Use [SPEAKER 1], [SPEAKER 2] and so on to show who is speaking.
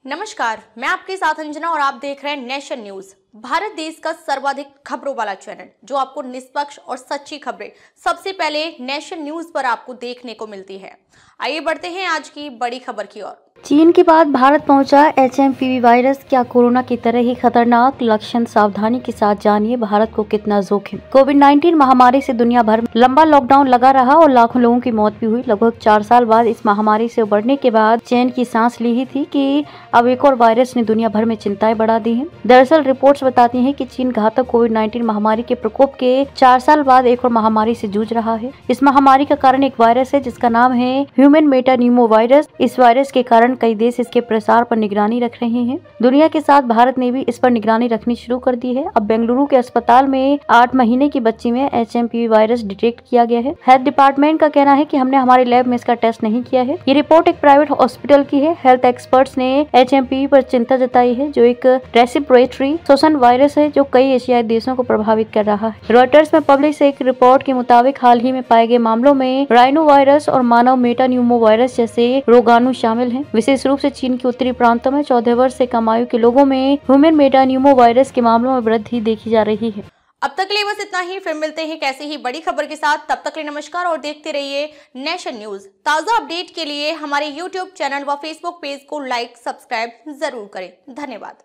[SPEAKER 1] नमस्कार, मैं आपके साथ अंजना और आप देख रहे हैं नेशन न्यूज। भारत देश का सर्वाधिक खबरों वाला चैनल जो आपको निष्पक्ष और सच्ची खबरें सबसे पहले नेशन न्यूज पर आपको देखने को मिलती है। आइए बढ़ते हैं आज की बड़ी खबर की ओर।
[SPEAKER 2] चीन के बाद भारत पहुंचा HMPV वायरस, क्या कोरोना की तरह ही खतरनाक? लक्षण सावधानी के साथ जानिए, भारत को कितना जोखिम। कोविड-19 महामारी से दुनिया भर में लंबा लॉकडाउन लगा रहा और लाखों लोगों की मौत भी हुई। लगभग 4 साल बाद इस महामारी से उबरने के बाद चैन की सांस ली ही थी कि अब एक और वायरस ने दुनिया भर में चिंताएं बढ़ा दी है। दरअसल रिपोर्ट्स बताती है कि चीन घातक कोविड-19 महामारी के प्रकोप के 4 साल बाद एक और महामारी से जूझ रहा है। इस महामारी का कारण एक वायरस है जिसका नाम है ह्यूमन मेटान्यूमोवायरस। इस वायरस के कारण कई देश इसके प्रसार पर निगरानी रख रहे हैं। दुनिया के साथ भारत ने भी इस पर निगरानी रखनी शुरू कर दी है। अब बेंगलुरु के अस्पताल में 8 महीने की बच्ची में HMPV वायरस डिटेक्ट किया गया है। हेल्थ डिपार्टमेंट का कहना है कि हमने हमारे लैब में इसका टेस्ट नहीं किया है। ये रिपोर्ट एक प्राइवेट हॉस्पिटल की है। हेल्थ एक्सपर्ट्स ने HMPV पर चिंता जताई है, जो एक रेस्पिरेटरी श्वसन वायरस है जो कई एशियाई देशों को प्रभावित कर रहा है। रॉयटर्स में पब्लिश एक रिपोर्ट के मुताबिक हाल ही में पाए गए मामलों में राइनो वायरस और मानव मेटान्यूमोवायरस जैसे रोगाणु शामिल हैं। विशेष रूप से चीन के उत्तरी प्रांतों में 14 वर्ष से कम आयु के लोगों में ह्यूमन मेटान्यूमोवायरस के मामलों में वृद्धि देखी जा रही है।
[SPEAKER 1] अब तक के लिए बस इतना ही। फिर मिलते हैं कैसी ही बड़ी खबर के साथ। तब तक के लिए नमस्कार और देखते रहिए नेशन न्यूज। ताजा अपडेट के लिए हमारे YouTube चैनल व Facebook पेज को लाइक सब्सक्राइब जरूर करें। धन्यवाद।